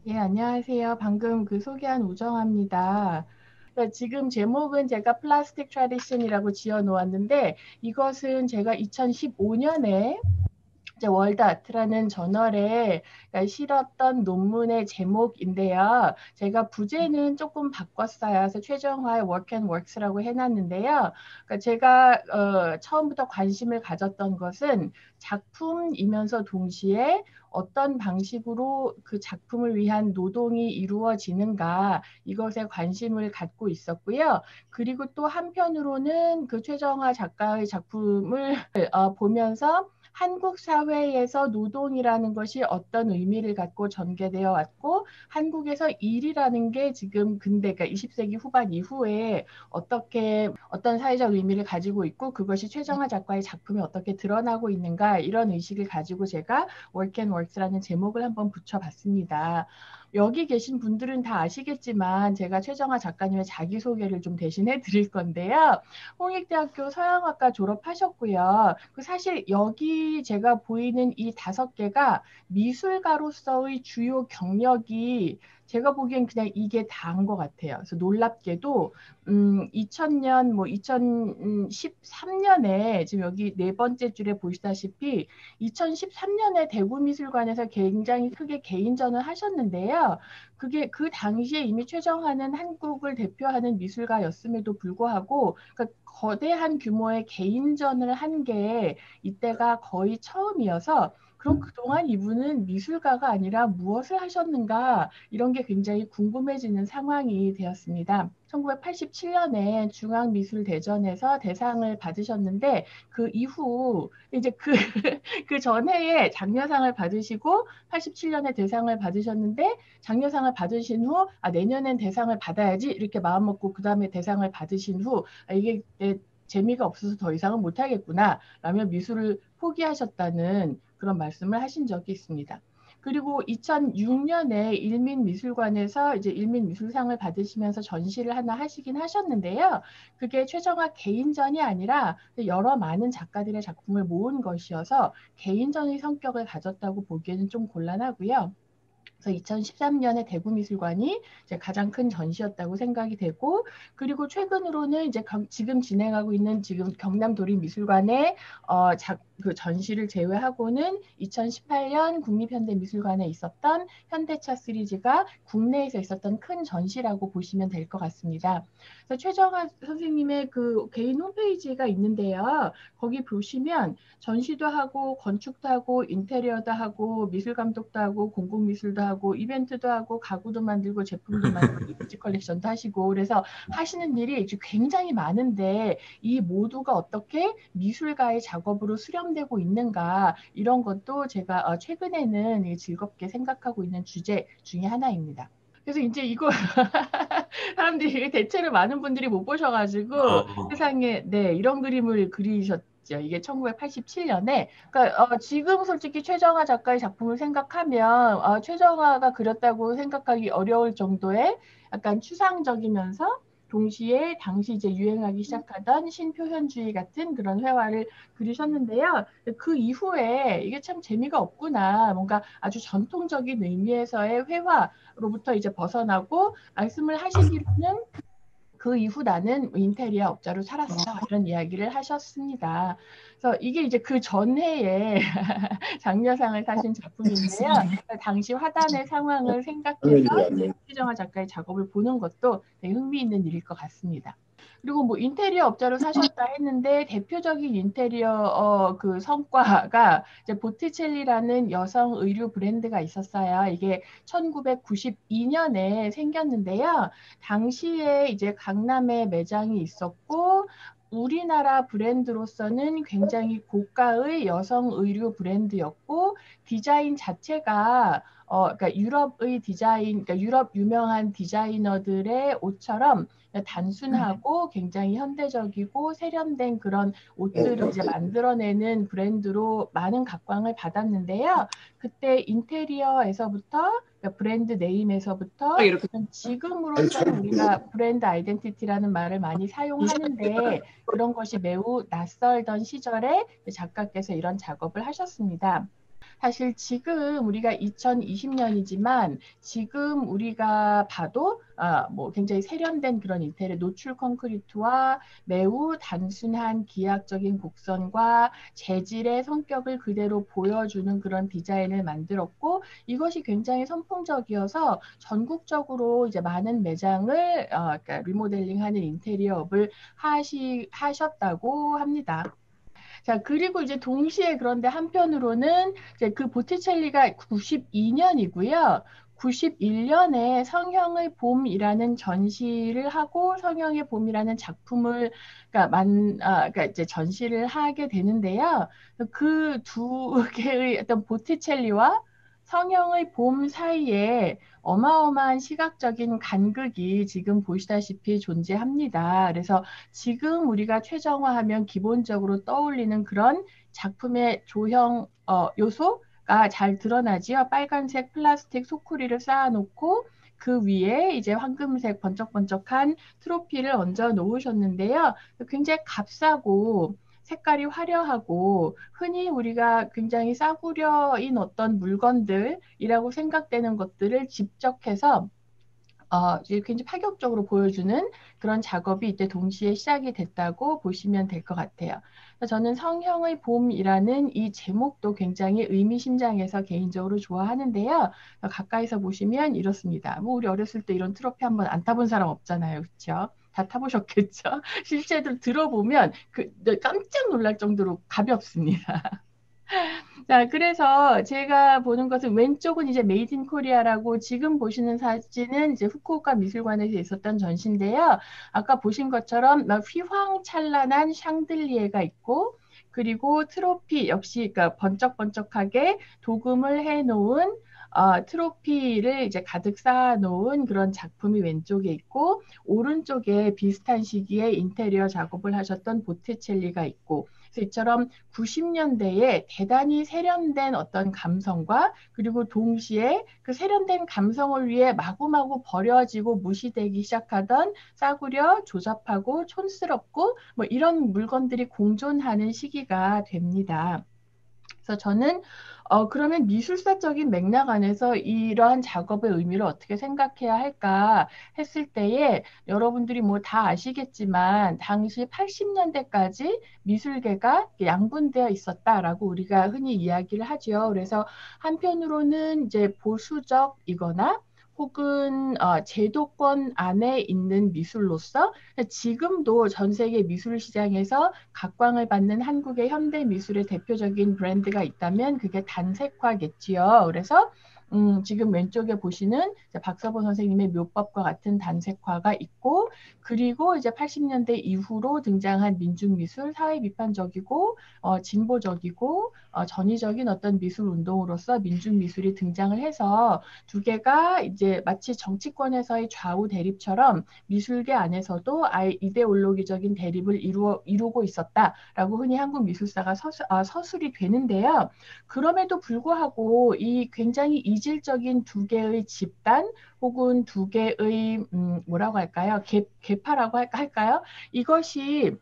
예, 안녕하세요. 방금 그 소개한 우정아입니다. 그러니까 지금 제목은 제가 플라스틱 트래디션이라고 지어 놓았는데 이것은 제가 2015년에 이제 월드 아트라는 저널에 실었던 논문의 제목인데요. 제가 부제는 조금 바꿨어요. 그래서 최정화의 Work and Works라고 해놨는데요. 그러니까 제가 처음부터 관심을 가졌던 것은 작품이면서 동시에 어떤 방식으로 그 작품을 위한 노동이 이루어지는가 이것에 관심을 갖고 있었고요. 그리고 또 한편으로는 그 최정화 작가의 작품을 보면서 한국 사회에서 노동이라는 것이 어떤 의미를 갖고 전개되어 왔고 한국에서 일이라는 게 지금 근대 그러니까 20세기 후반 이후에 어떻게 어떤 사회적 의미를 가지고 있고 그것이 최정화 작가의 작품에 어떻게 드러나고 있는가 이런 의식을 가지고 제가 Work and Works라는 제목을 한번 붙여봤습니다. 여기 계신 분들은 다 아시겠지만 제가 최정화 작가님의 자기소개를 좀 대신해 드릴 건데요. 홍익대학교 서양학과 졸업하셨고요. 그 사실 여기 제가 보이는 이 5개가 미술가로서의 주요 경력이 제가 보기엔 그냥 이게 다인 것 같아요. 그래서 놀랍게도 2000년 뭐 2013년에 지금 여기 네 번째 줄에 보시다시피 2013년에 대구미술관에서 굉장히 크게 개인전을 하셨는데요. 그게 그 당시에 이미 최정화는 한국을 대표하는 미술가였음에도 불구하고 그러니까 거대한 규모의 개인전을 한 게 이때가 거의 처음이어서 그럼 그동안 이분은 미술가가 아니라 무엇을 하셨는가 이런 게 굉장히 궁금해지는 상황이 되었습니다. 1987년에 중앙미술대전에서 대상을 받으셨는데 그 이후 이제 그 전해에 장려상을 받으시고 87년에 대상을 받으셨는데 장려상을 받으신 후 내년엔 대상을 받아야지 이렇게 마음먹고 그 다음에 대상을 받으신 후 이게 재미가 없어서 더 이상은 못하겠구나 라며 미술을 포기하셨다는 그런 말씀을 하신 적이 있습니다. 그리고 2006년에 일민미술관에서 이제 일민미술상을 받으시면서 전시를 하나 하시긴 하셨는데요. 그게 최정화 개인전이 아니라 여러 많은 작가들의 작품을 모은 것이어서 개인전의 성격을 가졌다고 보기에는 좀 곤란하고요. 그래서 2013년에 대구미술관이 이제 가장 큰 전시였다고 생각이 되고 그리고 최근으로는 이제 지금 진행하고 있는 지금 경남도립미술관의 그 전시를 제외하고는 2018년 국립현대미술관에 있었던 현대차 시리즈가 국내에서 있었던 큰 전시라고 보시면 될 것 같습니다. 그래서 최정화 선생님의 그 개인 홈페이지가 있는데요. 거기 보시면 전시도 하고 건축도 하고 인테리어도 하고 미술 감독도 하고 공공미술도 하고 이벤트도 하고 가구도 만들고 제품도 만들고 이미지 컬렉션도 하시고 그래서 하시는 일이 굉장히 많은데 이 모두가 어떻게 미술가의 작업으로 수렴되고 있는가 이런 것도 제가 최근에는 즐겁게 생각하고 있는 주제 중에 하나입니다. 그래서 이제 이거 사람들이 대체로 많은 분들이 못 보셔가지고 어, 세상에 네 이런 그림을 그리셨죠. 이게 1987년에 그러니까 지금 솔직히 최정화 작가의 작품을 생각하면 최정화가 그렸다고 생각하기 어려울 정도의 약간 추상적이면서 동시에 당시 이제 유행하기 시작하던 신표현주의 같은 그런 회화를 그리셨는데요. 그 이후에 이게 참 재미가 없구나. 뭔가 아주 전통적인 의미에서의 회화로부터 이제 벗어나고 말씀을 하시기로는 그 이후 나는 인테리어 업자로 살았어. 이런 이야기를 하셨습니다. 그래서 이게 이제 그 전해에 장려상을 타신 작품인데요. 당시 화단의 상황을 생각해서 최정화 작가의 작업을 보는 것도 되게 흥미있는 일일 것 같습니다. 그리고 뭐 인테리어 업자로 사셨다 했는데 대표적인 인테리어 그 성과가 이제 보티첼리라는 여성 의류 브랜드가 있었어요. 이게 1992년에 생겼는데요. 당시에 이제 강남에 매장이 있었고 우리나라 브랜드로서는 굉장히 고가의 여성 의류 브랜드였고 디자인 자체가 그러니까 유럽의 디자인, 그러니까 유럽 유명한 디자이너들의 옷처럼 단순하고 굉장히 현대적이고 세련된 그런 옷들을 이제 만들어내는 브랜드로 많은 각광을 받았는데요. 그때 인테리어에서부터 그러니까 브랜드 네임에서부터 이렇게 지금으로서는 우리가 브랜드 아이덴티티라는 말을 많이 사용하는데 그런 것이 매우 낯설던 시절에 작가께서 이런 작업을 하셨습니다. 사실 지금 우리가 2020년이지만 지금 우리가 봐도 뭐 굉장히 세련된 그런 인테리어 노출 콘크리트와 매우 단순한 기하학적인 곡선과 재질의 성격을 그대로 보여주는 그런 디자인을 만들었고 이것이 굉장히 선풍적이어서 전국적으로 이제 많은 매장을 그러니까 리모델링하는 인테리어업을 하셨다고 합니다. 자, 그리고 이제 동시에 그런데 한편으로는 이제 그 보티첼리가 92년이고요. 91년에 성형의 봄이라는 전시를 하고 성형의 봄이라는 작품을 그러니까 이제 전시를 하게 되는데요. 그 두 개의 어떤 보티첼리와 성형의 봄 사이에 어마어마한 시각적인 간극이 지금 보시다시피 존재합니다. 그래서 지금 우리가 최정화하면 기본적으로 떠올리는 그런 작품의 조형 요소가 잘 드러나지요. 빨간색 플라스틱 소쿠리를 쌓아놓고 그 위에 이제 황금색 번쩍번쩍한 트로피를 얹어 놓으셨는데요. 굉장히 값싸고 색깔이 화려하고 흔히 우리가 굉장히 싸구려인 어떤 물건들이라고 생각되는 것들을 집적해서 굉장히 파격적으로 보여주는 그런 작업이 이때 동시에 시작이 됐다고 보시면 될 것 같아요. 저는 성형의 봄이라는 이 제목도 굉장히 의미심장해서 개인적으로 좋아하는데요. 가까이서 보시면 이렇습니다. 뭐 우리 어렸을 때 이런 트로피 한번 안 타본 사람 없잖아요. 그렇죠? 다 타보셨겠죠? 실제로 들어보면 깜짝 놀랄 정도로 가볍습니다. 자, 그래서 제가 보는 것은 왼쪽은 이제 메이드 인 코리아라고 지금 보시는 사진은 이제 후쿠오카 미술관에서 있었던 전시인데요. 아까 보신 것처럼 막 휘황찬란한 샹들리에가 있고 그리고 트로피 역시 그러니까 번쩍번쩍하게 도금을 해놓은 트로피를 이제 가득 쌓아놓은 그런 작품이 왼쪽에 있고 오른쪽에 비슷한 시기에 인테리어 작업을 하셨던 보티첼리가 있고 그래서 이처럼 90년대에 대단히 세련된 어떤 감성과 그리고 동시에 그 세련된 감성을 위해 마구마구 버려지고 무시되기 시작하던 싸구려, 조잡하고 촌스럽고 뭐 이런 물건들이 공존하는 시기가 됩니다. 그래서 저는 그러면 미술사적인 맥락 안에서 이러한 작업의 의미를 어떻게 생각해야 할까 했을 때에 여러분들이 뭐 다 아시겠지만 당시 80년대까지 미술계가 양분되어 있었다라고 우리가 흔히 이야기를 하죠. 그래서 한편으로는 이제 보수적이거나 혹은 제도권 안에 있는 미술로서 지금도 전 세계 미술 시장에서 각광을 받는 한국의 현대 미술의 대표적인 브랜드가 있다면 그게 단색화겠지요. 그래서 지금 왼쪽에 보시는 박서보 선생님의 묘법과 같은 단색화가 있고 그리고 이제 80년대 이후로 등장한 민중미술, 사회비판적이고 진보적이고 전위적인 어떤 미술 운동으로서 민중미술이 등장을 해서 두 개가 이제 마치 정치권에서의 좌우 대립처럼 미술계 안에서도 아예 이데올로기적인 대립을 이루고 있었다라고 흔히 한국 미술사가 서술이 되는데요. 그럼에도 불구하고 이 굉장히 이질적인 두 개의 집단 혹은 두 개의 뭐라고 할까요? 계파라고 할까요? 이것이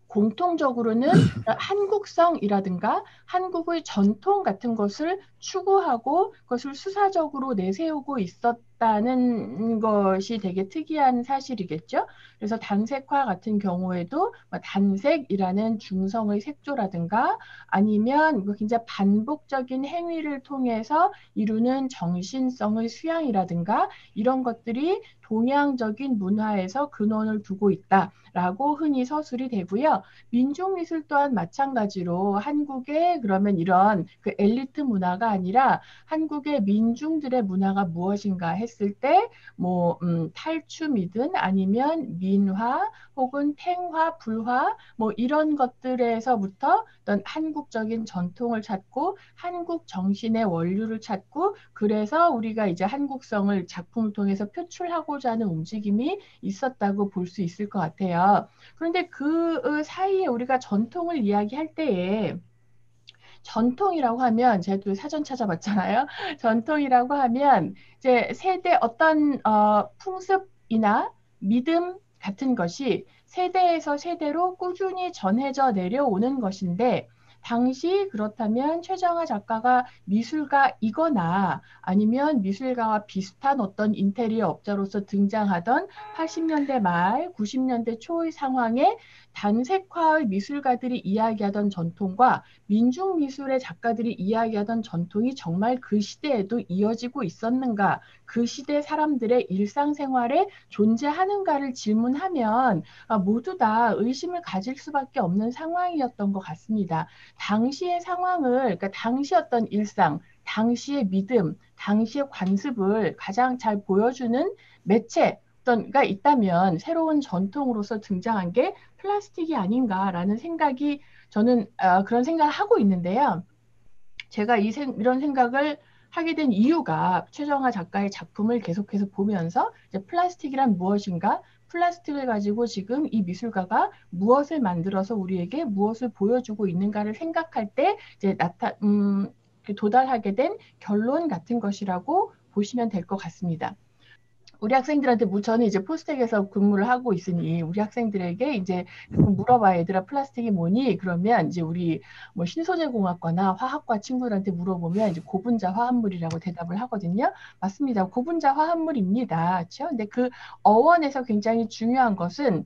공통적으로는 한국성이라든가 한국의 전통 같은 것을 추구하고 그것을 수사적으로 내세우고 있었다는 것이 되게 특이한 사실이겠죠. 그래서 단색화 같은 경우에도 단색이라는 중성의 색조라든가 아니면 굉장히 반복적인 행위를 통해서 이루는 정신성의 수양이라든가 이런 것들이 동양적인 문화에서 근원을 두고 있다라고 흔히 서술이 되고요. 민족미술 또한 마찬가지로 한국의 그러면 이런 그 엘리트 문화가 아니라 한국의 민중들의 문화가 무엇인가 했을 때 뭐 탈춤이든 아니면 민화 혹은 탱화, 불화 뭐 이런 것들에서부터 어떤 한국적인 전통을 찾고 한국 정신의 원류를 찾고 그래서 우리가 이제 한국성을 작품을 통해서 표출하고자 하는 움직임이 있었다고 볼 수 있을 것 같아요. 그런데 그 사이에 우리가 전통을 이야기할 때에 전통이라고 하면 제가 또 사전 찾아봤잖아요. 전통이라고 하면 이제 세대 어떤 풍습이나 믿음 같은 것이 세대에서 세대로 꾸준히 전해져 내려오는 것인데 당시 그렇다면 최정화 작가가 미술가이거나 아니면 미술가와 비슷한 어떤 인테리어 업자로서 등장하던 80년대 말, 90년대 초의 상황에 단색화의 미술가들이 이야기하던 전통과 민중미술의 작가들이 이야기하던 전통이 정말 그 시대에도 이어지고 있었는가, 그 시대 사람들의 일상생활에 존재하는가를 질문하면 모두 다 의심을 가질 수밖에 없는 상황이었던 것 같습니다. 당시의 상황을, 그러니까 당시 어떤 일상, 당시의 믿음, 당시의 관습을 가장 잘 보여주는 매체, 가 있다면 새로운 전통으로서 등장한 게 플라스틱이 아닌가라는 생각이 저는 그런 생각을 하고 있는데요. 제가 이런 생각을 하게 된 이유가 최정화 작가의 작품을 계속해서 보면서 이제 플라스틱이란 무엇인가? 플라스틱을 가지고 지금 이 미술가가 무엇을 만들어서 우리에게 무엇을 보여주고 있는가를 생각할 때 이제 도달하게 된 결론 같은 것이라고 보시면 될 것 같습니다. 우리 학생들한테 저는 이제 포스텍에서 근무를 하고 있으니 우리 학생들에게 이제 물어봐요. 얘들아 플라스틱이 뭐니? 그러면 이제 우리 뭐 신소재공학과나 화학과 친구들한테 물어보면 이제 고분자 화합물이라고 대답을 하거든요. 맞습니다. 고분자 화합물입니다. 그렇죠? 근데 그 어원에서 굉장히 중요한 것은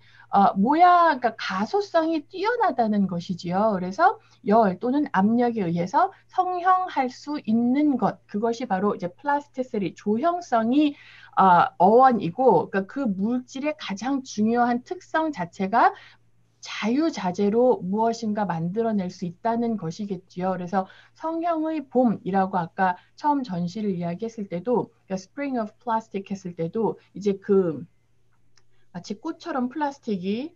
모양, 그러니까 가소성이 뛰어나다는 것이지요. 그래서 열 또는 압력에 의해서 성형할 수 있는 것, 그것이 바로 이제 플라스티시티, 조형성이 어원이고, 그러니까 그 물질의 가장 중요한 특성 자체가 자유자재로 무엇인가 만들어낼 수 있다는 것이겠지요. 그래서 성형의 봄이라고 아까 처음 전시를 이야기했을 때도, 그러니까 Spring of Plastic 했을 때도 이제 그 마치 꽃처럼 플라스틱이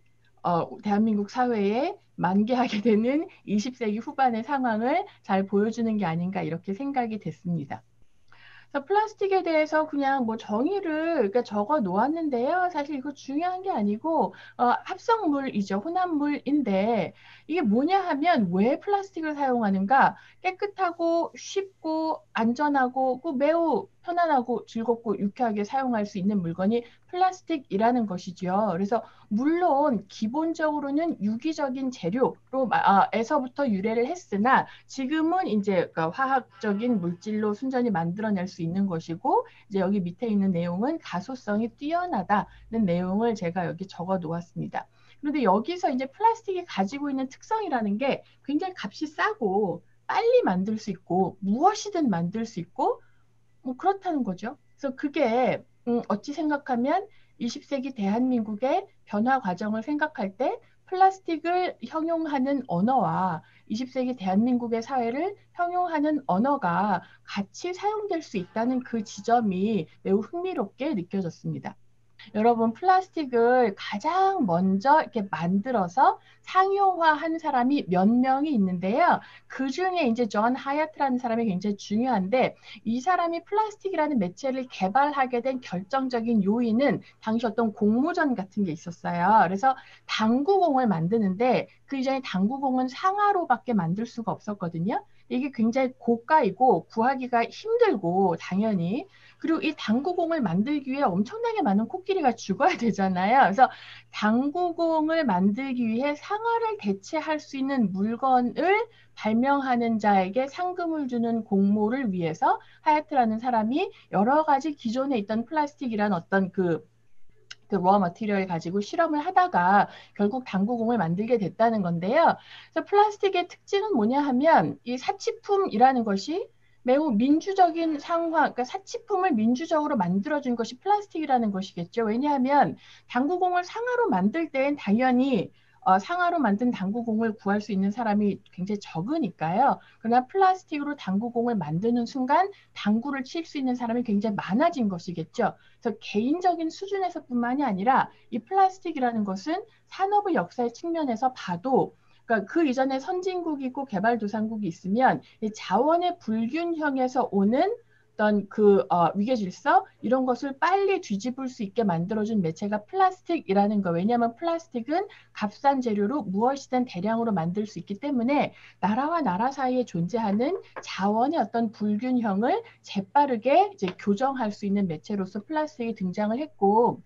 대한민국 사회에 만개하게 되는 20세기 후반의 상황을 잘 보여주는 게 아닌가 이렇게 생각이 됐습니다. 그래서 플라스틱에 대해서 그냥 뭐 정의를 그러니까 적어 놓았는데요. 사실 이거 중요한 게 아니고 합성물이죠. 혼합물인데 이게 뭐냐 하면 왜 플라스틱을 사용하는가? 깨끗하고 쉽고 안전하고 그 매우 편안하고 즐겁고 유쾌하게 사용할 수 있는 물건이 플라스틱이라는 것이죠. 그래서 물론 기본적으로는 유기적인 재료로에서부터 유래를 했으나 지금은 이제 그러니까 화학적인 물질로 순전히 만들어낼 수 있는 것이고 이제 여기 밑에 있는 내용은 가소성이 뛰어나다는 내용을 제가 여기 적어 놓았습니다. 그런데 여기서 이제 플라스틱이 가지고 있는 특성이라는 게 굉장히 값이 싸고 빨리 만들 수 있고 무엇이든 만들 수 있고 뭐 그렇다는 거죠. 그래서 그게 어찌 생각하면 20세기 대한민국의 변화 과정을 생각할 때 플라스틱을 형용하는 언어와 20세기 대한민국의 사회를 형용하는 언어가 같이 사용될 수 있다는 그 지점이 매우 흥미롭게 느껴졌습니다. 여러분, 플라스틱을 가장 먼저 이렇게 만들어서 상용화한 사람이 몇 명이 있는데요. 그 중에 이제 존 하얏트라는 사람이 굉장히 중요한데, 이 사람이 플라스틱이라는 매체를 개발하게 된 결정적인 요인은 당시 어떤 공모전 같은 게 있었어요. 그래서 당구공을 만드는데, 그 이전에 당구공은 상하로밖에 만들 수가 없었거든요. 이게 굉장히 고가이고 구하기가 힘들고 당연히 그리고 이 당구공을 만들기 위해 엄청나게 많은 코끼리가 죽어야 되잖아요. 그래서 당구공을 만들기 위해 상하를 대체할 수 있는 물건을 발명하는 자에게 상금을 주는 공모를 위해서 하얏트라는 사람이 여러 가지 기존에 있던 플라스틱이란 어떤 그 raw material 가지고 실험을 하다가 결국 당구공을 만들게 됐다는 건데요. 그래서 플라스틱의 특징은 뭐냐 하면 이 사치품이라는 것이 매우 민주적인 상황, 그러니까 사치품을 민주적으로 만들어준 것이 플라스틱이라는 것이겠죠. 왜냐하면 당구공을 상하로 만들 때엔 당연히 상하로 만든 당구공을 구할 수 있는 사람이 굉장히 적으니까요. 그러나 플라스틱으로 당구공을 만드는 순간 당구를 칠 수 있는 사람이 굉장히 많아진 것이겠죠. 그래서 개인적인 수준에서뿐만이 아니라 이 플라스틱이라는 것은 산업의 역사의 측면에서 봐도 그러니까 그 이전에 선진국이고 개발도상국이 있으면 자원의 불균형에서 오는 어떤 그 위계 질서 이런 것을 빨리 뒤집을 수 있게 만들어준 매체가 플라스틱이라는 거. 왜냐하면 플라스틱은 값싼 재료로 무엇이든 대량으로 만들 수 있기 때문에 나라와 나라 사이에 존재하는 자원의 어떤 불균형을 재빠르게 이제 교정할 수 있는 매체로서 플라스틱이 등장을 했고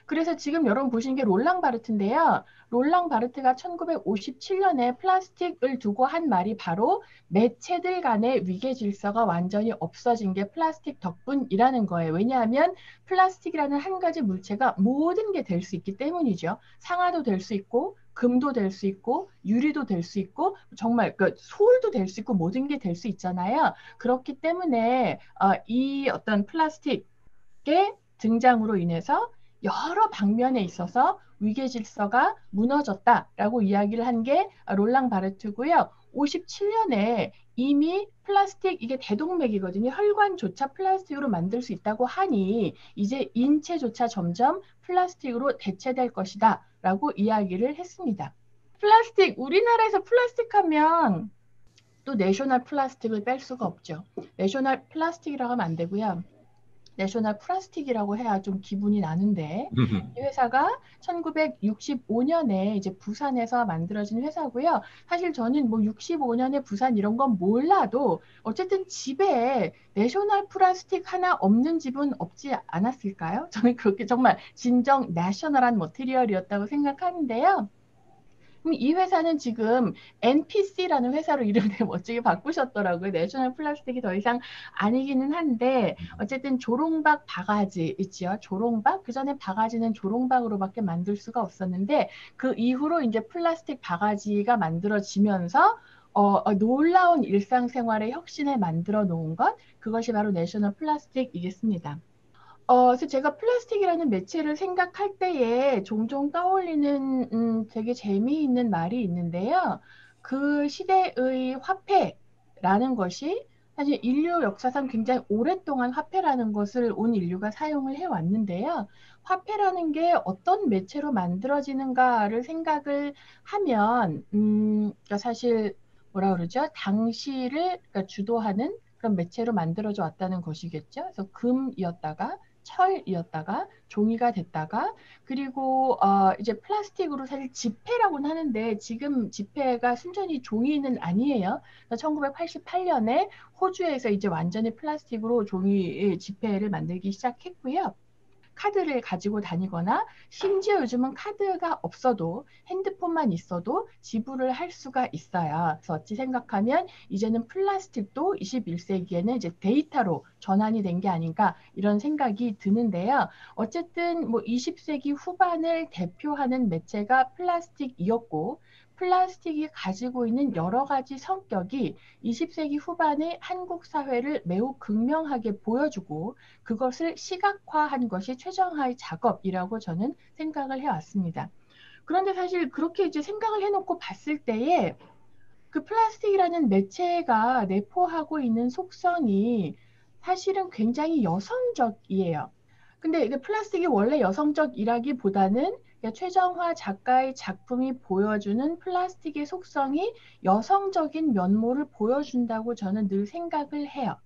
그래서 지금 여러분 보시는 게 롤랑 바르트인데요. 롤랑 바르트가 1957년에 플라스틱을 두고 한 말이 바로 매체들 간의 위계 질서가 완전히 없어진 게 플라스틱 덕분이라는 거예요. 왜냐하면 플라스틱이라는 한 가지 물체가 모든 게 될 수 있기 때문이죠. 상아도 될 수 있고 금도 될 수 있고 유리도 될 수 있고 정말 그 소울도 될 수 있고 모든 게 될 수 있잖아요. 그렇기 때문에 이 어떤 플라스틱의 등장으로 인해서 여러 방면에 있어서 위계 질서가 무너졌다라고 이야기를 한 게 롤랑 바르트고요. 57년에 이미 플라스틱 이게 대동맥이거든요. 혈관조차 플라스틱으로 만들 수 있다고 하니 이제 인체조차 점점 플라스틱으로 대체될 것이다 라고 이야기를 했습니다. 플라스틱, 우리나라에서 플라스틱 하면 또 내셔널 플라스틱을 뺄 수가 없죠. 내셔널 플라스틱이라고 하면 안 되고요. 내셔널 플라스틱이라고 해야 좀 기분이 나는데 이 회사가 1965년에 이제 부산에서 만들어진 회사고요. 사실 저는 뭐 65년에 부산 이런 건 몰라도 어쨌든 집에 내셔널 플라스틱 하나 없는 집은 없지 않았을까요? 저는 그렇게 정말 진정 내셔널한 머티리얼이었다고 생각하는데요. 그럼 이 회사는 지금 NPC라는 회사로 이름을 되게 멋지게 바꾸셨더라고요. 내셔널 플라스틱이 더 이상 아니기는 한데 어쨌든 조롱박 바가지 있지요. 조롱박 그전에 바가지는 조롱박으로밖에 만들 수가 없었는데 그 이후로 이제 플라스틱 바가지가 만들어지면서 놀라운 일상생활의 혁신을 만들어 놓은 것 그것이 바로 내셔널 플라스틱이겠습니다. 그래서 제가 플라스틱이라는 매체를 생각할 때에 종종 떠올리는 되게 재미있는 말이 있는데요. 그 시대의 화폐라는 것이 사실 인류 역사상 굉장히 오랫동안 화폐라는 것을 온 인류가 사용을 해왔는데요. 화폐라는 게 어떤 매체로 만들어지는가를 생각을 하면, 그러니까 사실 뭐라 그러죠? 당시를 그러니까 주도하는 그런 매체로 만들어져 왔다는 것이겠죠. 그래서 금이었다가 철이었다가 종이가 됐다가 그리고 이제 플라스틱으로 사실 지폐라고는 하는데 지금 지폐가 순전히 종이는 아니에요. 1988년에 호주에서 이제 완전히 플라스틱으로 종이 지폐를 만들기 시작했고요. 카드를 가지고 다니거나 심지어 요즘은 카드가 없어도 핸드폰만 있어도 지불을 할 수가 있어요. 그래서 어찌 생각하면 이제는 플라스틱도 21세기에는 이제 데이터로 전환이 된 게 아닌가 이런 생각이 드는데요. 어쨌든 뭐 20세기 후반을 대표하는 매체가 플라스틱이었고 플라스틱이 가지고 있는 여러 가지 성격이 20세기 후반의 한국 사회를 매우 극명하게 보여주고 그것을 시각화한 것이 최정화의 작업이라고 저는 생각을 해왔습니다. 그런데 사실 그렇게 이제 생각을 해놓고 봤을 때에 그 플라스틱이라는 매체가 내포하고 있는 속성이 사실은 굉장히 여성적이에요. 근데 이게 플라스틱이 원래 여성적이라기보다는 최정화 작가의 작품이 보여주는 플라스틱의 속성이 여성적인 면모를 보여준다고 저는 늘 생각을 해요.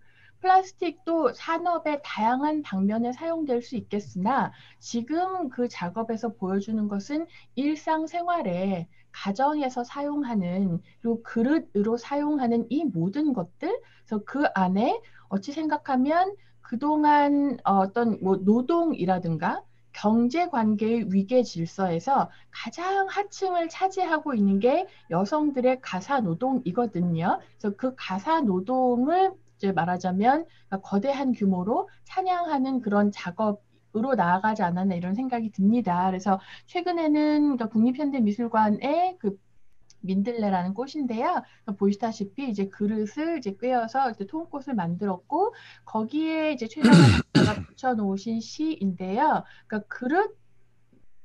플라스틱도 산업의 다양한 방면에 사용될 수 있겠으나 지금 그 작업에서 보여주는 것은 일상생활에 가정에서 사용하는 그리고 그릇으로 사용하는 이 모든 것들 그래서 그 안에 어찌 생각하면 그동안 어떤 뭐 노동이라든가 경제 관계의 위계 질서에서 가장 하층을 차지하고 있는 게 여성들의 가사 노동이거든요. 그래서 그 가사 노동을 이제 말하자면 거대한 규모로 찬양하는 그런 작업으로 나아가지 않았나 이런 생각이 듭니다. 그래서 최근에는 그러니까 국립현대미술관의 그 민들레라는 꽃인데요. 보시다시피 이제 그릇을 이제 꿰어서 이제 통꽃을 만들었고 거기에 이제 최정화 작가가 붙여놓으신 시인데요. 그러니까 그릇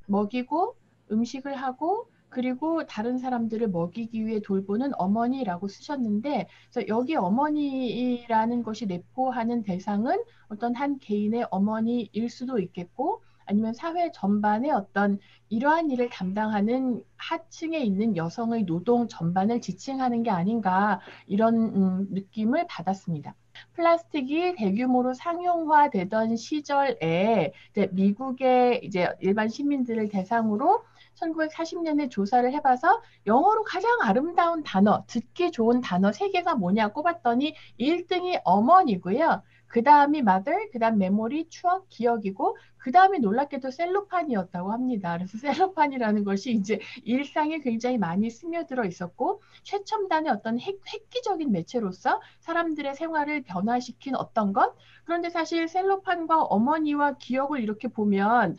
먹이고 음식을 하고 그리고 다른 사람들을 먹이기 위해 돌보는 어머니라고 쓰셨는데 그래서 여기 어머니라는 것이 내포하는 대상은 어떤 한 개인의 어머니일 수도 있겠고 아니면 사회 전반의 어떤 이러한 일을 담당하는 하층에 있는 여성의 노동 전반을 지칭하는 게 아닌가 이런 느낌을 받았습니다. 플라스틱이 대규모로 상용화되던 시절에 이제 미국의 이제 일반 시민들을 대상으로 1940년에 조사를 해봐서 영어로 가장 아름다운 단어, 듣기 좋은 단어 세 개가 뭐냐 꼽았더니 1등이 어머니고요. 그 다음이 mother, 그 다음 memory, 추억, 기억이고 그 다음이 놀랍게도 셀로판이었다고 합니다. 그래서 셀로판이라는 것이 이제 일상에 굉장히 많이 스며들어 있었고 최첨단의 어떤 획기적인 매체로서 사람들의 생활을 변화시킨 어떤 것. 그런데 사실 셀로판과 어머니와 기억을 이렇게 보면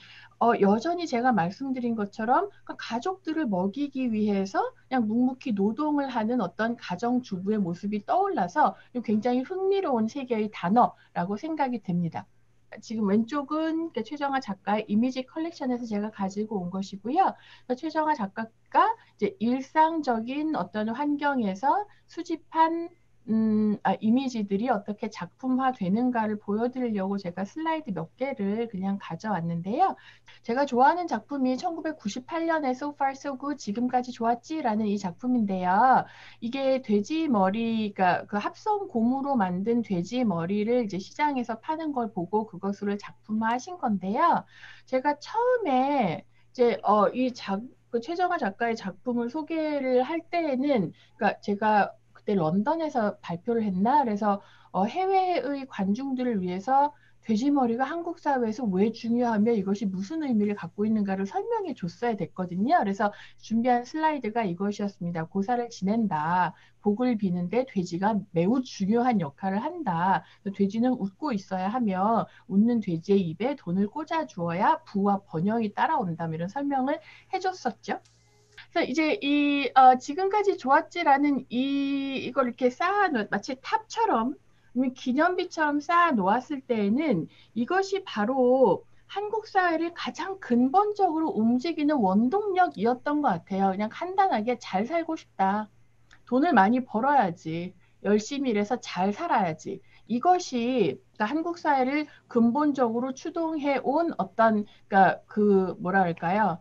여전히 제가 말씀드린 것처럼 가족들을 먹이기 위해서 그냥 묵묵히 노동을 하는 어떤 가정주부의 모습이 떠올라서 굉장히 흥미로운 세 개의 단어라고 생각이 됩니다. 지금 왼쪽은 최정아 작가의 이미지 컬렉션에서 제가 가지고 온 것이고요. 최정아 작가가 이제 일상적인 어떤 환경에서 수집한 이미지들이 어떻게 작품화되는가를 보여드리려고 제가 슬라이드 몇 개를 그냥 가져왔는데요. 제가 좋아하는 작품이 1998년에 So Far So Good 지금까지 좋았지라는 이 작품인데요. 이게 돼지 머리가 그 합성 고무로 만든 돼지 머리를 이제 시장에서 파는 걸 보고 그것으로 작품화하신 건데요. 제가 처음에 이제 그 최정아 작가의 작품을 소개를 할 때에는 그러니까 제가 그때 런던에서 발표를 했나? 그래서 해외의 관중들을 위해서 돼지머리가 한국 사회에서 왜 중요하며 이것이 무슨 의미를 갖고 있는가를 설명해 줬어야 됐거든요. 그래서 준비한 슬라이드가 이것이었습니다. 고사를 지낸다. 복을 비는데 돼지가 매우 중요한 역할을 한다. 돼지는 웃고 있어야 하며 웃는 돼지의 입에 돈을 꽂아 주어야 부와 번영이 따라온다. 이런 설명을 해줬었죠. 그래서 이제 지금까지 좋았지라는 이걸 이렇게 마치 탑처럼 기념비처럼 쌓아 놓았을 때에는 이것이 바로 한국 사회를 가장 근본적으로 움직이는 원동력이었던 것 같아요. 그냥 간단하게 잘 살고 싶다. 돈을 많이 벌어야지. 열심히 일해서 잘 살아야지. 이것이 그러니까 한국 사회를 근본적으로 추동해 온 어떤 그러니까 그 뭐라 할까요?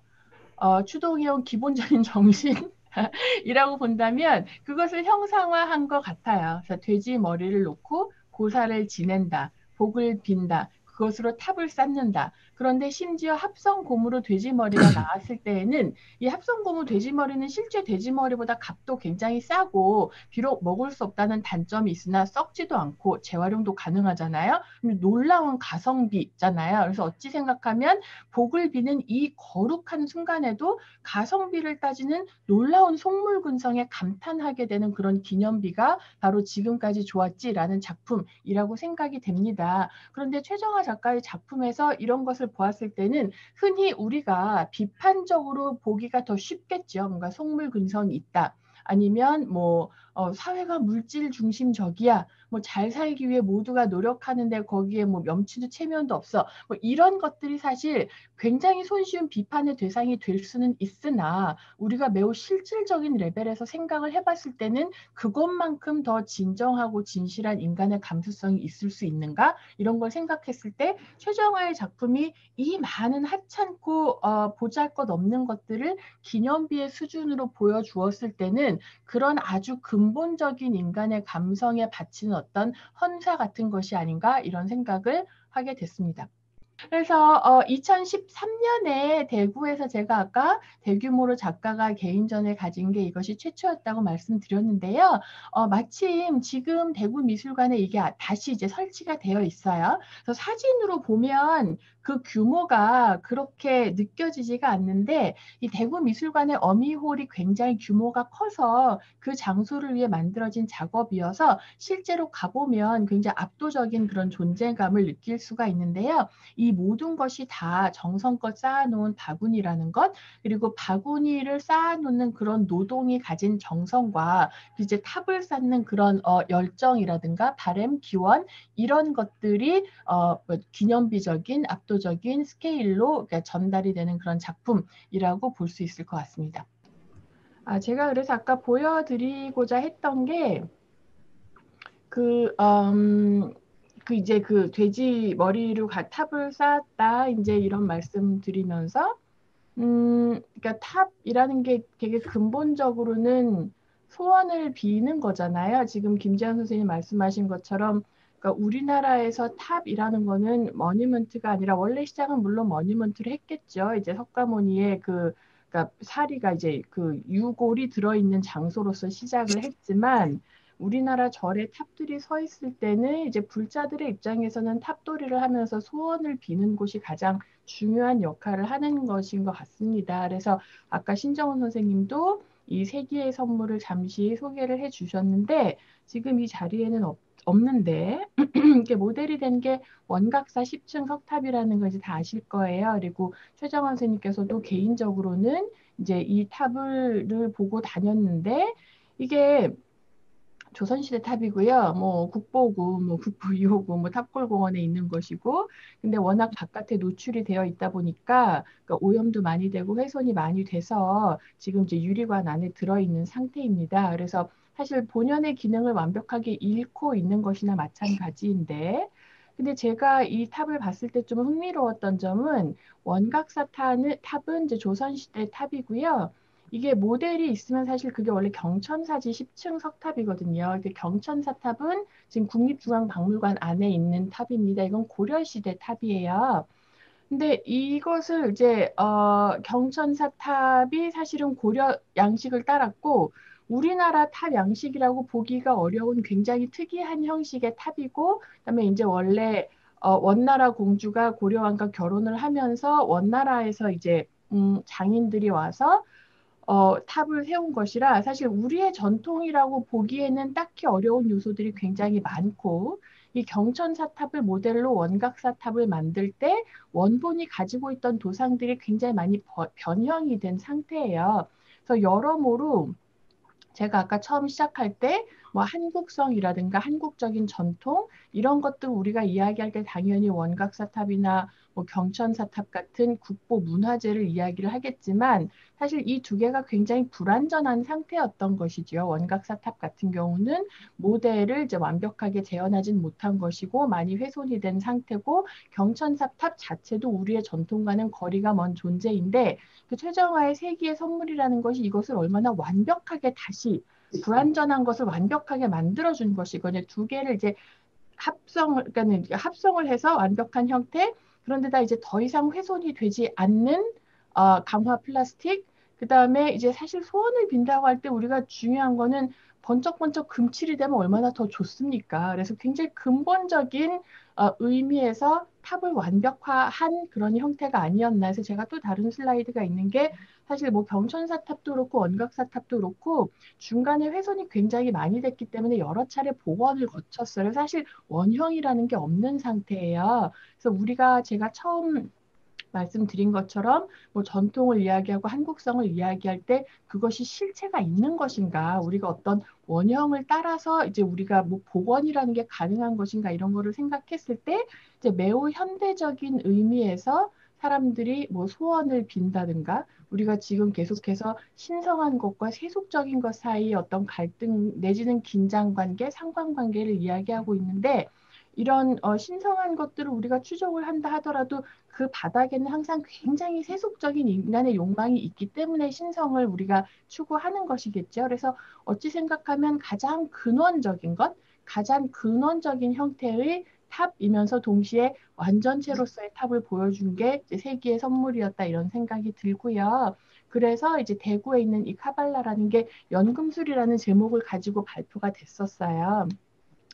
추동해온 기본적인 정신이라고 본다면 그것을 형상화한 것 같아요. 그래서 돼지 머리를 놓고 고사를 지낸다, 복을 빈다, 그것으로 탑을 쌓는다. 그런데 심지어 합성고무로 돼지머리가 나왔을 때에는 이 합성고무 돼지머리는 실제 돼지머리보다 값도 굉장히 싸고 비록 먹을 수 없다는 단점이 있으나 썩지도 않고 재활용도 가능하잖아요. 놀라운 가성비잖아요. 그래서 어찌 생각하면 복을 비는 이 거룩한 순간에도 가성비를 따지는 놀라운 속물근성에 감탄하게 되는 그런 기념비가 바로 지금까지 좋았지라는 작품이라고 생각이 됩니다. 그런데 최정아 작가의 작품에서 이런 것을 보았을 때는 흔히 우리가 비판적으로 보기가 더 쉽겠죠. 뭔가 속물근성이 있다. 아니면 사회가 물질 중심적이야. 잘 살기 위해 모두가 노력하는데 거기에 명치도 체면도 없어. 이런 것들이 사실 굉장히 손쉬운 비판의 대상이 될 수는 있으나 우리가 매우 실질적인 레벨에서 생각을 해봤을 때는 그것만큼 더 진정하고 진실한 인간의 감수성이 있을 수 있는가? 이런 걸 생각했을 때 최정화의 작품이 이 많은 하찮고 보잘것없는 것들을 기념비의 수준으로 보여주었을 때는 그런 아주 근본적인 인간의 감성에 바치는 어떤 헌사 같은 것이 아닌가 이런 생각을 하게 됐습니다. 그래서 2013년에 대구에서 제가 아까 대규모로 작가가 개인전을 가진 게 이것이 최초였다고 말씀드렸는데요. 마침 지금 대구미술관에 이게 다시 이제 설치가 되어 있어요. 그래서 사진으로 보면 그 규모가 그렇게 느껴지지가 않는데 이 대구미술관의 어미홀이 굉장히 규모가 커서 그 장소를 위해 만들어진 작업이어서 실제로 가보면 굉장히 압도적인 그런 존재감을 느낄 수가 있는데요. 이 모든 것이 다 정성껏 쌓아놓은 바구니라는 것, 그리고 바구니를 쌓아놓는 그런 노동이 가진 정성과 이제 탑을 쌓는 그런 열정이라든가 바램, 기원 이런 것들이 기념비적인 압도적인 스케일로 전달이 되는 그런 작품이라고 볼 수 있을 것 같습니다. 제가 그래서 아까 보여드리고자 했던 게 이제 그 돼지 머리로 탑을 쌓았다 이제 이런 말씀 드리면서 그러니까 탑이라는 게 되게 근본적으로는 소원을 비는 거잖아요. 지금 김재현 선생님 말씀하신 것처럼 그러니까 우리나라에서 탑이라는 거는 머니먼트가 아니라 원래 시작은 물론 머니먼트를 했겠죠. 이제 석가모니의 그러니까 사리가 이제 그 유골이 들어있는 장소로서 시작을 했지만 우리나라 절에 탑들이 서 있을 때는 이제 불자들의 입장에서는 탑도리를 하면서 소원을 비는 곳이 가장 중요한 역할을 하는 것인 것 같습니다. 그래서 아까 신정훈 선생님도 이 세기의 선물을 잠시 소개를 해 주셨는데 지금 이 자리에는 없는데 이게 모델이 된 게 원각사 10층 석탑이라는 거 이제 다 아실 거예요. 그리고 최정원 선생님께서도 개인적으로는 이제 이 탑을 보고 다녔는데 이게 조선시대 탑이고요. 뭐 국보고, 뭐 국보 2호고, 뭐 탑골공원에 있는 것이고, 근데 워낙 바깥에 노출이 되어 있다 보니까 그러니까 오염도 많이 되고 훼손이 많이 돼서 지금 이제 유리관 안에 들어있는 상태입니다. 그래서 사실 본연의 기능을 완벽하게 잃고 있는 것이나 마찬가지인데, 근데 제가 이 탑을 봤을 때 좀 흥미로웠던 점은 원각사 탑은 이제 조선시대 탑이고요. 이게 모델이 있으면 사실 그게 원래 경천사지 10층 석탑이거든요. 이게 경천사탑은 지금 국립중앙박물관 안에 있는 탑입니다. 이건 고려시대 탑이에요. 근데 이것을 이제 경천사탑이 사실은 고려 양식을 따랐고 우리나라 탑 양식이라고 보기가 어려운 굉장히 특이한 형식의 탑이고 그다음에 이제 원래 원나라 공주가 고려왕과 결혼을 하면서 원나라에서 이제 장인들이 와서 탑을 세운 것이라 사실 우리의 전통이라고 보기에는 딱히 어려운 요소들이 굉장히 많고 이 경천사탑을 모델로 원각사탑을 만들 때 원본이 가지고 있던 도상들이 굉장히 많이 변형이 된 상태예요. 그래서 여러모로 제가 아까 처음 시작할 때 뭐 한국성이라든가 한국적인 전통 이런 것들 우리가 이야기할 때 당연히 원각사탑이나 뭐 경천사탑 같은 국보 문화재를 이야기를 하겠지만 사실 이 두 개가 굉장히 불완전한 상태였던 것이죠. 원각사탑 같은 경우는 모델을 이제 완벽하게 재현하진 못한 것이고 많이 훼손이 된 상태고 경천사탑 자체도 우리의 전통과는 거리가 먼 존재인데 그 최정화의 세기의 선물이라는 것이 이것을 얼마나 완벽하게 다시 불완전한 것을 완벽하게 만들어준 것이거든요. 두 개를 이제 그러니까는 합성을 해서 완벽한 형태, 그런데다 이제 더 이상 훼손이 되지 않는 강화 플라스틱, 그 다음에 이제 사실 소원을 빈다고 할 때 우리가 중요한 거는 번쩍번쩍 금칠이 되면 얼마나 더 좋습니까? 그래서 굉장히 근본적인 의미에서 탑을 완벽화한 그런 형태가 아니었나 해서 제가 또 다른 슬라이드가 있는 게 사실 뭐 경천사탑도 그렇고 원각사탑도 그렇고 중간에 훼손이 굉장히 많이 됐기 때문에 여러 차례 복원을 거쳤어요. 사실 원형이라는 게 없는 상태예요. 그래서 우리가 제가 처음 말씀드린 것처럼 뭐 전통을 이야기하고 한국성을 이야기할 때 그것이 실체가 있는 것인가, 우리가 어떤 원형을 따라서 이제 우리가 뭐 복원이라는 게 가능한 것인가 이런 거를 생각했을 때 이제 매우 현대적인 의미에서 사람들이 뭐 소원을 빈다든가 우리가 지금 계속해서 신성한 것과 세속적인 것 사이 어떤 갈등 내지는 긴장 관계, 상관관계를 이야기하고 있는데 이런 신성한 것들을 우리가 추종을 한다 하더라도 그 바닥에는 항상 굉장히 세속적인 인간의 욕망이 있기 때문에 신성을 우리가 추구하는 것이겠죠. 그래서 어찌 생각하면 가장 근원적인 것, 가장 근원적인 형태의 탑이면서 동시에 완전체로서의 탑을 보여준 게 이제 세기의 선물이었다 이런 생각이 들고요. 그래서 이제 대구에 있는 이 카발라라는 게 연금술이라는 제목을 가지고 발표가 됐었어요.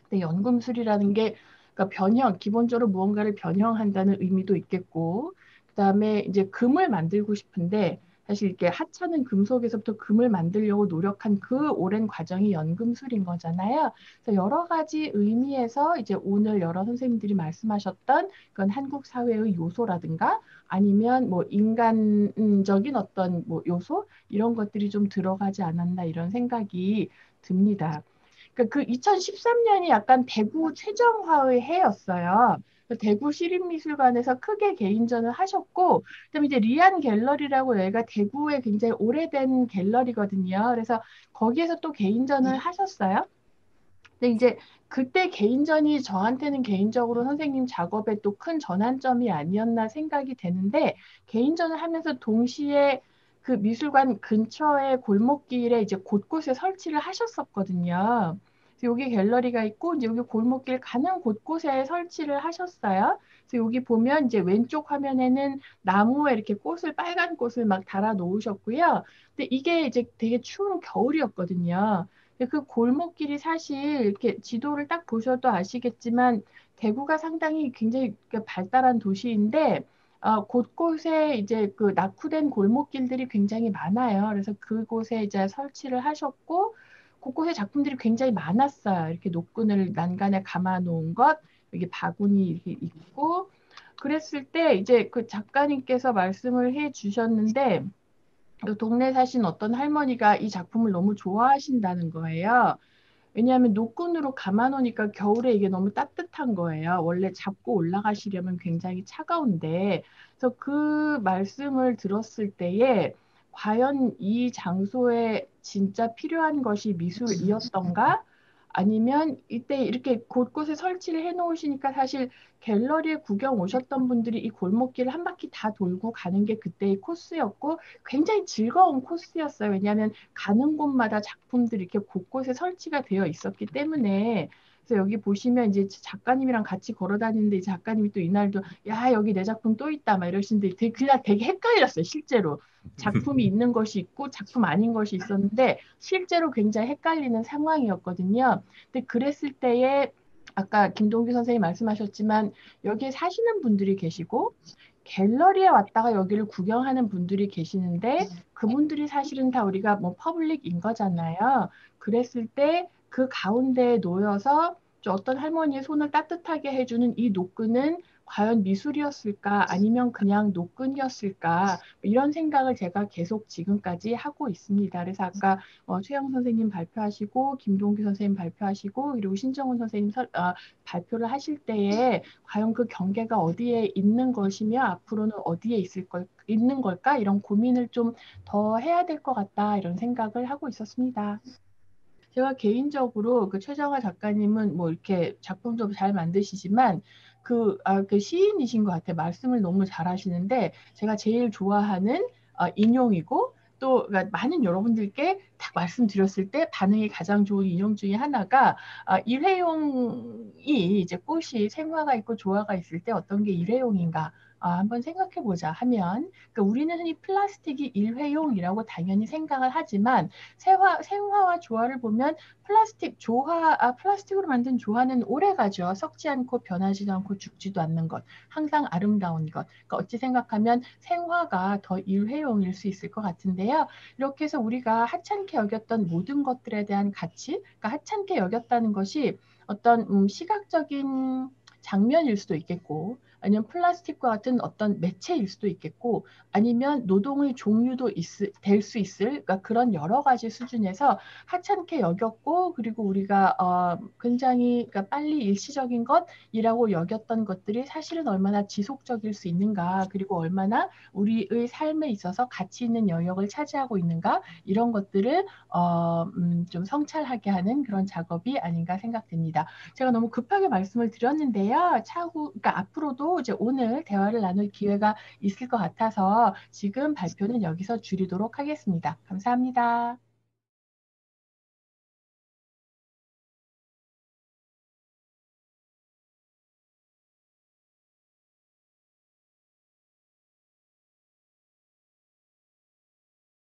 근데 연금술이라는 게 그러니까 변형, 기본적으로 무언가를 변형한다는 의미도 있겠고, 그다음에 이제 금을 만들고 싶은데 사실 이렇게 하찮은 금속에서부터 금을 만들려고 노력한 그 오랜 과정이 연금술인 거잖아요. 그래서 여러 가지 의미에서 이제 오늘 여러 선생님들이 말씀하셨던 그런 한국 사회의 요소라든가 아니면 뭐 인간적인 어떤 뭐 요소 이런 것들이 좀 들어가지 않았나 이런 생각이 듭니다. 그 2013년이 약간 대구 최정화의 해였어요. 대구 시립미술관에서 크게 개인전을 하셨고, 그다음에 이제 리안 갤러리라고 여기가 대구에 굉장히 오래된 갤러리거든요. 그래서 거기에서 또 개인전을 하셨어요. 근데 이제 그때 개인전이 저한테는 개인적으로 선생님 작업에 또 큰 전환점이 아니었나 생각이 되는데, 개인전을 하면서 동시에 그 미술관 근처의 골목길에 이제 곳곳에 설치를 하셨었거든요. 그래서 여기 갤러리가 있고, 이제 여기 골목길 가는 곳곳에 설치를 하셨어요. 그래서 여기 보면 이제 왼쪽 화면에는 나무에 이렇게 꽃을, 빨간 꽃을 막 달아 놓으셨고요. 근데 이게 이제 되게 추운 겨울이었거든요. 근데 그 골목길이 사실 이렇게 지도를 딱 보셔도 아시겠지만 대구가 상당히 굉장히 발달한 도시인데 곳곳에 이제 그 낙후된 골목길들이 굉장히 많아요. 그래서 그곳에 이제 설치를 하셨고 곳곳에 작품들이 굉장히 많았어요. 이렇게 노끈을 난간에 감아 놓은 것, 여기 바구니 이렇게 있고 그랬을 때 이제 그 작가님께서 말씀을 해 주셨는데 그 동네 사신 어떤 할머니가 이 작품을 너무 좋아하신다는 거예요. 왜냐하면 노끈으로 감아놓으니까 겨울에 이게 너무 따뜻한 거예요. 원래 잡고 올라가시려면 굉장히 차가운데. 그래서 그 말씀을 들었을 때에 과연 이 장소에 진짜 필요한 것이 미술이었던가? 아니면 이때 이렇게 곳곳에 설치를 해 놓으시니까 사실 갤러리에 구경 오셨던 분들이 이 골목길을 한 바퀴 다 돌고 가는 게 그때의 코스였고 굉장히 즐거운 코스였어요. 왜냐하면 가는 곳마다 작품들이 이렇게 곳곳에 설치가 되어 있었기 때문에 그래서 여기 보시면 이제 작가님이랑 같이 걸어 다니는데 이 작가님이 또 이날도 야 여기 내 작품 또 있다 막 이러시는데 그냥 되게 헷갈렸어요 실제로 작품이 있는 것이 있고 작품 아닌 것이 있었는데 실제로 굉장히 헷갈리는 상황이었거든요. 근데 그랬을 때에 아까 김동규 선생님 말씀하셨지만 여기에 사시는 분들이 계시고 갤러리에 왔다가 여기를 구경하는 분들이 계시는데 그분들이 사실은 다 우리가 뭐 퍼블릭인 거잖아요. 그랬을 때 그 가운데에 놓여서 어떤 할머니의 손을 따뜻하게 해주는 이 노끈은 과연 미술이었을까 아니면 그냥 노끈이었을까 이런 생각을 제가 계속 지금까지 하고 있습니다. 그래서 아까 최영 선생님 발표하시고 김동규 선생님 발표하시고 그리고 신정훈 선생님 발표를 하실 때에 과연 그 경계가 어디에 있는 것이며 앞으로는 어디에 있는 걸까? 이런 고민을 좀 더 해야 될 것 같다. 이런 생각을 하고 있었습니다. 제가 개인적으로 그 최정화 작가님은 뭐 이렇게 작품도 잘 만드시지만 그 시인이신 것 같아요. 말씀을 너무 잘하시는데 제가 제일 좋아하는 인용이고 또 그러니까 많은 여러분들께 딱 말씀드렸을 때 반응이 가장 좋은 인용 중에 하나가 일회용이 이제 꽃이 생화가 있고 조화가 있을 때 어떤 게 일회용인가 한번 생각해 보자 하면 그러니까 우리는 흔히 플라스틱이 일회용이라고 당연히 생각을 하지만 생화와 조화를 보면 플라스틱으로 만든 조화는 오래 가죠. 썩지 않고 변하지도 않고 죽지도 않는 것. 항상 아름다운 것. 그러니까 어찌 생각하면 생화가 더 일회용일 수 있을 것 같은데요. 이렇게 해서 우리가 하찮게 여겼던 모든 것들에 대한 가치, 그러니까 하찮게 여겼다는 것이 어떤 시각적인 장면일 수도 있겠고, 아니면 플라스틱과 같은 어떤 매체일 수도 있겠고, 아니면 노동의 종류도 될 수 있을 그러니까 그런 여러 가지 수준에서 하찮게 여겼고 그리고 우리가 굉장히 그러니까 빨리 일시적인 것이라고 여겼던 것들이 사실은 얼마나 지속적일 수 있는가 그리고 얼마나 우리의 삶에 있어서 가치 있는 영역을 차지하고 있는가 이런 것들을 좀 성찰하게 하는 그런 작업이 아닌가 생각됩니다. 제가 너무 급하게 말씀을 드렸는데요. 그러니까 앞으로도 이제 오늘 대화를 나눌 기회가 있을 것 같아서 지금 발표는 여기서 줄이도록 하겠습니다. 감사합니다.